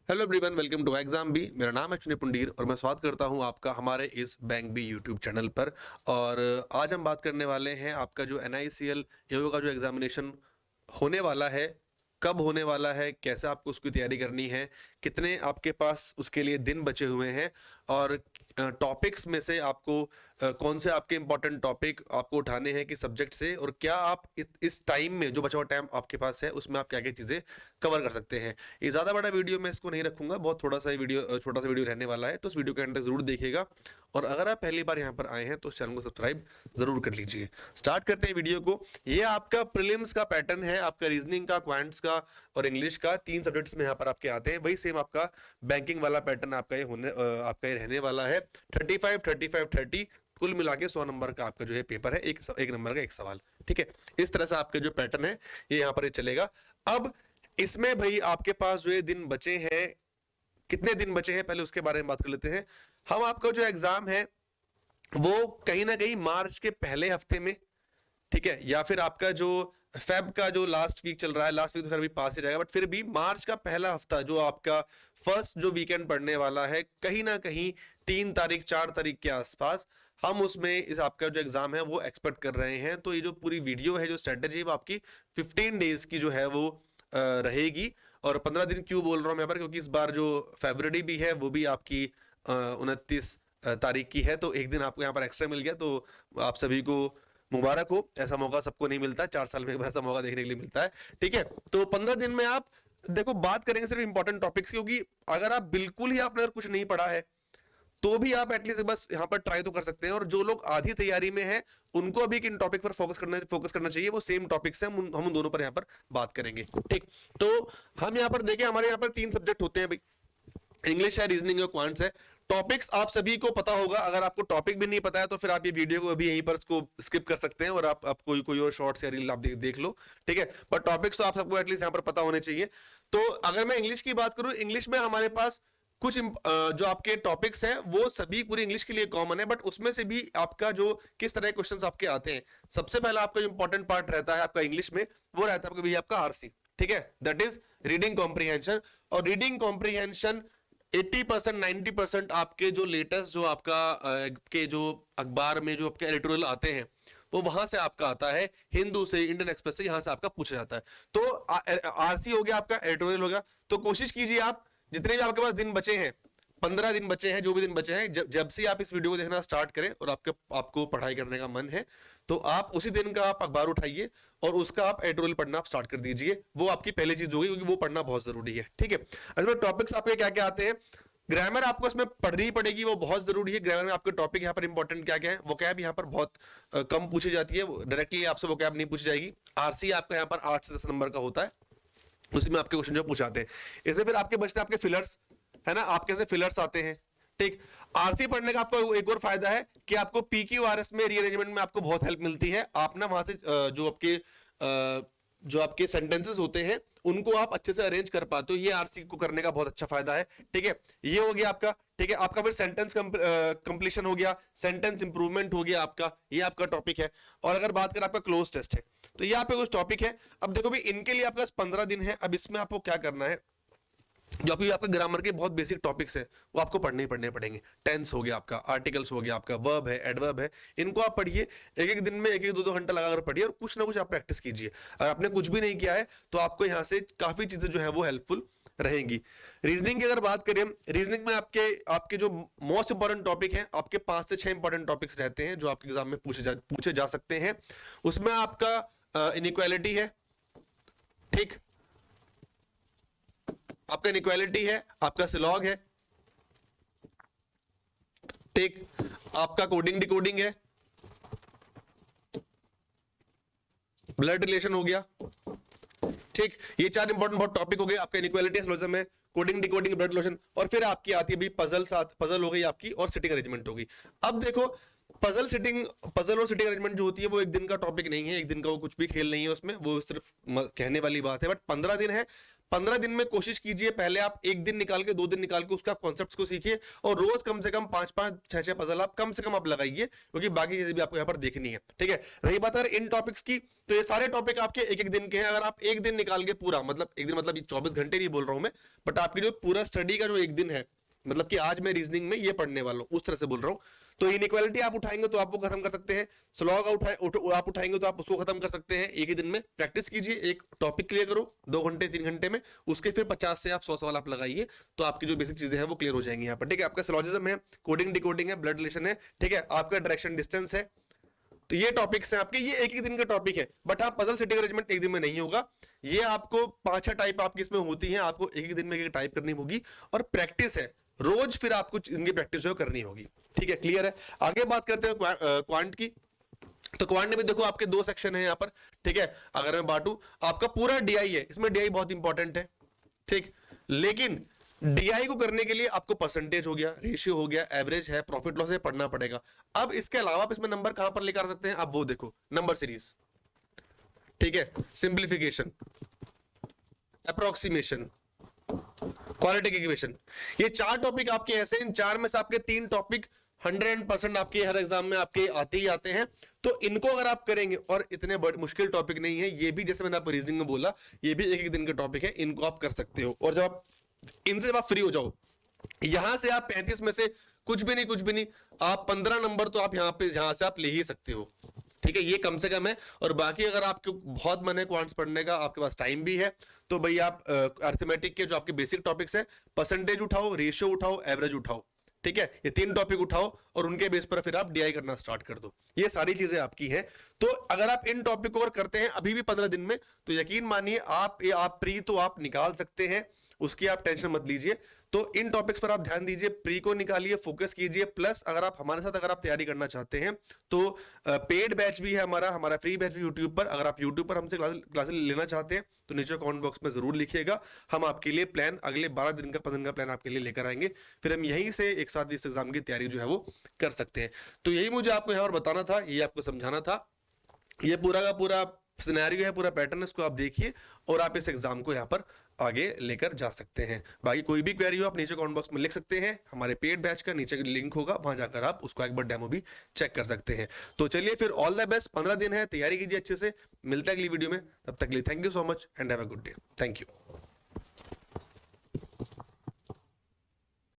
Hello everyone, welcome to exam B. मेरा नाम है चुनी पुंडीर और मैं स्वागत करता हूं आपका हमारे इस बैंक बी यूट्यूब चैनल पर। और आज हम बात करने वाले हैं आपका जो NICL एओ का जो एग्जामिनेशन होने वाला है, कब होने वाला है, कैसे आपको उसकी तैयारी करनी है, कितने आपके पास उसके लिए दिन बचे हुए हैं और टॉपिक्स में से आपको कौन से आपके इंपॉर्टेंट टॉपिक आपको उठाने हैं कि सब्जेक्ट से, और क्या आप इस टाइम में जो बचा हुआ टाइम आपके पास है उसमें आप क्या क्या चीज़ें कवर कर सकते हैं। ये ज़्यादा बड़ा वीडियो मैं इसको नहीं रखूंगा, बहुत थोड़ा सा वीडियो, छोटा सा वीडियो रहने वाला है, तो इस वीडियो के अंत तक जरूर देखिएगा। और अगर आप पहली बार यहाँ पर आए हैं तो इस चैनल को सब्सक्राइब जरूर कर लीजिए। स्टार्ट करते हैं वीडियो को। ये आपका प्रीलिम्स का पैटर्न है, आपका रीजनिंग का, क्वांट्स का और इंग्लिश का, 3 सब्जेक्ट्स में यहाँ पर आपके आते हैं। वही सेम आपका बैंकिंग वाला पैटर्न आपका ये रहने वाला है। 35 35 30 कुल मिला के 100 नंबर का आपका जो है पेपर है, एक नंबर का एक सवाल। ठीक है, इस तरह से आपका जो पैटर्न है ये यहाँ पर चलेगा। अब इसमें भाई आपके पास जो ये दिन बचे हैं, कितने दिन बचे हैं पहले उसके बारे में बात कर लेते हैं। हम आपका जो एग्जाम है वो कहीं ना कहीं मार्च के पहले हफ्ते में, ठीक है, या फिर आपका जो फेब का जो लास्ट वीक चल रहा है, लास्ट वीक तो खैर अभी पास ही रहेगा, बट फिर भी मार्च का पहला हफ्ता जो आपका फर्स्ट जो वीकेंड पड़ने वाला है, कहीं ना कहीं 3 तारीख 4 तारीख के आसपास हम उसमें इस आपका जो एग्जाम है वो एक्सपेक्ट कर रहे हैं। तो ये जो पूरी वीडियो है, जो स्ट्रेटेजी है, वो आपकी 15 डेज की जो है वो रहेगी। और 15 दिन क्यों बोल रहा हूं मैं यहाँ पर, क्योंकि इस बार जो फरवरी भी है वो भी आपकी 29 तारीख की है, तो एक दिन आपको यहाँ पर एक्स्ट्रा मिल गया, तो आप सभी को मुबारक हो। ऐसा मौका सबको नहीं मिलता, 4 साल में एक बार ऐसा मौका देखने के लिए मिलता है। ठीक है, तो 15 दिन में आप देखो, बात करेंगे सिर्फ इंपॉर्टेंट टॉपिक्स, क्योंकि अगर आप बिल्कुल ही आपने अगर कुछ नहीं पढ़ा है तो भी आप एटलीस्ट बस यहाँ पर ट्राई तो कर सकते हैं। और जो लोग आधी तैयारी में हैं उनको अभी किन टॉपिक पर फोकस करना चाहिए, वो सेम टॉपिक्स हैं, हम उन दोनों पर यहाँ पर बात करेंगे। ठीक, तो हम यहाँ पर देखें, हमारे यहाँ पर 3 सब्जेक्ट होते हैं भाई, इंग्लिश है, रीजनिंग है, क्वांट्स है। टॉपिक्स आप सभी को पता होगा। अगर आपको टॉपिक भी नहीं पता है तो फिर आप ये वीडियो को अभी यहीं पर इसको स्किप कर सकते हैं और आप कोई और शॉर्ट्स या रील आप देख लो। ठीक है, पर टॉपिक्स तो आप सबको एटलीस्ट यहाँ पर पता होने चाहिए। तो अगर मैं इंग्लिश की बात करूं, इंग्लिश में हमारे पास कुछ जो आपके टॉपिक्स हैं वो सभी पूरी इंग्लिश के लिए कॉमन है, बट उसमें से भी आपका जो किस तरह के क्वेश्चंस आपके आते हैं, सबसे पहला आपका जो इंपॉर्टेंट पार्ट रहता है आपका इंग्लिश में, वो रहता है आपका आपका RC। ठीक है, दैट इज रीडिंग कॉम्प्रीहेंशन। और रीडिंग कॉम्प्रीहेंशन 80% 90% आपके जो लेटेस्ट जो आपका के जो अखबार में जो आपके एडिटोरियल आते हैं वो वहां से आपका आता है, हिंदू से, इंडियन एक्सप्रेस से, यहां से आपका पूछा जाता है। तो RC हो गया आपका, एडिटोरियल हो गया। तो कोशिश कीजिए आप जितने भी आपके पास दिन बचे हैं, 15 दिन बचे हैं, जो भी दिन बचे हैं, जब से आप इस वीडियो को देखना स्टार्ट करें और आपको पढ़ाई करने का मन है तो आप उसी दिन का आप अखबार उठाइए और उसका आप एडिटोरियल पढ़ना आप स्टार्ट कर दीजिए। वो आपकी पहली चीज होगी, क्योंकि वो पढ़ना बहुत जरूरी है। ठीक है, इसमें टॉपिक्स आपके क्या क्या आते हैं, ग्रामर आपको इसमें पढ़नी पड़ेगी, वो बहुत जरूरी है। ग्रामर में आपके टॉपिक यहाँ पर इंपॉर्टेंट क्या क्या है, वोकैब यहाँ पर बहुत कम पूछी जाती है, डायरेक्टली आपसे वोकैब नहीं पूछी जाएगी। RC आपका यहाँ पर 8 से 10 नंबर का होता है, उसी में आपके क्वेश्चन जो पूछाते हैं। इससे फिर आपके बचते हैं आपके फिलर्स, है ना, आपके ऐसे फिलर्स आते हैं। ठीक, RC पढ़ने का आपको एक और फायदा है कि आपको PQRS में रीअरेंजमेंट में आपको बहुत हेल्प मिलती है। आप ना वहां से जो आपके सेंटेंसेस होते हैं उनको आप अच्छे से अरेंज कर पाते हो, ये RC को करने का बहुत अच्छा फायदा है। ठीक है, ये हो गया आपका। ठीक है, आपका फिर सेंटेंस कंप्लीशन हो गया, सेंटेंस इंप्रूवमेंट हो गया आपका, ये आपका टॉपिक है। और अगर बात करें आपका क्लोज टेस्ट है, तो ये आपका कुछ टॉपिक है। अब देखो भी, इनके लिए आपका 15 दिन है। अब इसमें आपको क्या करना है, जो आपके ग्रामर के बहुत बेसिक टॉपिक्स हैं वो आपको पढ़ने ही पढ़ने पड़ेंगे। टेंस हो गया आपका, आर्टिकल्स हो गया आपका, वर्ब है, एडवर्ब है, इनको आप पढ़िए। एक एक दिन में 1-1 2-2 घंटा लगाकर पढ़िए और कुछ ना कुछ आप प्रैक्टिस कीजिए। अगर आपने कुछ भी नहीं किया है तो आपको यहाँ से काफी चीजें जो है वो हेल्पफुल रहेंगी। रीजनिंग की अगर बात करें, रीजनिंग में आपके जो मोस्ट इंपॉर्टेंट टॉपिक है, आपके 5 से 6 इंपॉर्टेंट टॉपिक्स रहते हैं जो आपके एग्जाम में पूछे जा सकते हैं। उसमें आपका इनइक्वालिटी है, ठीक, आपका इनइक्वालिटी है, आपका सिलॉग है, ठीक, आपका कोडिंग डिकोडिंग है, ब्लड रिलेशन हो गया। ठीक, ये 4 इंपॉर्टेंट बहुत टॉपिक हो गए आपका, इनइक्वालिटी, सिलोजिज्म है, कोडिंग डिकोडिंग, ब्लड रिलेशन। और फिर आपकी आती है भी पजल हो गई आपकी, और सिटिंग अरेंजमेंट होगी। अब देखो, पजल और सिटिंग अरेंजमेंट जो होती है वो एक दिन का टॉपिक नहीं है, एक दिन का वो कुछ भी खेल नहीं है उसमें, वो सिर्फ कहने वाली बात है। बट 15 दिन है, 15 दिन में कोशिश कीजिए, पहले आप 1 दिन निकाल के 2 दिन निकाल के उसके आप कॉन्सेप्ट्स को सीखिए और रोज कम से कम 5-5 6-6 पजल आप कम से कम आप लगाइए, क्योंकि बाकी चीजें भी आपको यहाँ पर देखनी है। ठीक है, रही बात अगर इन टॉपिक्स की, तो ये सारे टॉपिक आपके एक एक दिन के हैं। अगर आप एक दिन निकाल के पूरा, मतलब एक दिन मतलब 24 घंटे नहीं बोल रहा हूं मैं, बट आपकी जो पूरा स्टडी का जो एक दिन है, मतलब कि आज मैं रीजनिंग में ये पढ़ने वाला हूं, उस तरह से बोल रहा हूं, तो इनइक्वालिटी आप उठाएंगे तो आप वो खत्म कर सकते हैं, स्लॉग आप उठाएंगे तो आप उसको खत्म कर सकते हैं। एक ही दिन में प्रैक्टिस कीजिए, एक टॉपिक क्लियर करो 2 घंटे 3 घंटे में, उसके फिर 50 से आप 100 सवाल आप लगाइए, तो आपकी जो बेसिक चीजें हैं वो क्लियर हो जाएंगी यहाँ पर। ठीक है, आपका सिलॉजिज्म है, कोडिंग डिकोडिंग है, ब्लड रिलेशन है, ठीक है, आपका डायरेक्शन डिस्टेंस है, तो ये टॉपिक्स हैं आपके, ये एक ही दिन का टॉपिक है। बट हाँ, पजल सिटी अरेंजमेंट एक दिन में नहीं होगा, ये आपको 5-6 टाइप आपकी इसमें होती हैं, आपको एक ही दिन में एक टाइप करनी होगी, और प्रैक्टिस है रोज, फिर आपको इनकी प्रैक्टिस जो करनी होगी। ठीक है, क्लियर है। आगे बात करते हैं क्वांट की। तो क्वांट में भी देखो आपके 2 सेक्शन है यहाँ पर। ठीक है, अगर मैं बांटू, आपका पूरा डीआई है, इसमें डीआई बहुत इंपॉर्टेंट है। ठीक, लेकिन डीआई को करने के लिए आपको परसेंटेज हो गया, रेशियो हो गया, एवरेज है, प्रॉफिट लॉस है, पढ़ना पड़ेगा। अब इसके अलावा आप इसमें नंबर कहां पर लेकर आ सकते हैं, आप वो देखो, नंबर सीरीज, ठीक है, सिंप्लीफिकेशन, अप्रोक्सीमेशन, क्वालिटी इक्वेशन, ये 4 टॉपिक आपके ऐसे, इन 4 में से आपके 3 टॉपिक 100% आपके हर एग्जाम में आपके आते ही आते हैं। तो इनको अगर आप करेंगे, और इतने बड़े मुश्किल टॉपिक नहीं है ये भी, जैसे मैंने आपको रीजनिंग में बोला, ये भी एक एक दिन के टॉपिक है, इनको आप कर सकते हो। और जब आप इनसे जब आप फ्री हो जाओ, यहां से आप 35 में से कुछ भी नहीं, आप 15 नंबर तो आप यहां से आप ले ही सकते हो। ठीक है, ये कम से कम है। और बाकी अगर आपको बहुत मन है क्वांट्स पढ़ने का, आपके पास टाइम भी है, तो भाई आप अर्थमेटिक के जो आपके बेसिक टॉपिक्स है, परसेंटेज उठाओ, रेशियो उठाओ, एवरेज उठाओ। ठीक है, ये 3 टॉपिक उठाओ और उनके बेस पर फिर आप डीआई करना स्टार्ट कर दो। ये सारी चीजें आपकी हैं। तो अगर आप इन टॉपिक को करते हैं अभी भी 15 दिन में, तो यकीन मानिए आप प्री तो आप निकाल सकते हैं, उसकी आप टेंशन मत लीजिए। तो इन टॉपिक्स पर आप ध्यान दीजिए, प्री को निकालिए, फोकस कीजिए। प्लस अगर आप हमारे साथ अगर आप तैयारी करना चाहते हैं, तो पेड बैच भी है हमारा फ्री बैच भी यूट्यूब पर। अगर आप यूट्यूब पर हमसे क्लासेस लेना चाहते हैं, तो नीचे कमेंट बॉक्स में जरूर लिखिएगा, हम आपके लिए प्लान अगले 12 दिन का 15 दिन का प्लान आपके लिए लेकर आएंगे। फिर हम यहीं से एक साथ इस एग्जाम की तैयारी जो है वो कर सकते हैं। तो यही मुझे आपको यहाँ पर बताना था, ये आपको समझाना था। ये पूरा का पूरा सिनेरियो है, पूरा पैटर्न, इसको आप देखिए और आप इस एग्जाम को यहाँ पर आगे लेकर जा सकते हैं। बाकी कोई भी क्वेरी हो आप नीचे कमेंट बॉक्स में लिख सकते हैं। हमारे पेड बैच का नीचे लिंक होगा, वहां जाकर आप उसको एक बार डेमो भी चेक कर सकते हैं। तो चलिए फिर, ऑल द बेस्ट। 15 दिन है, तैयारी कीजिए अच्छे से। मिलता है अगली वीडियो में, तब तक के लिए thank you so much and have a good day. Thank you.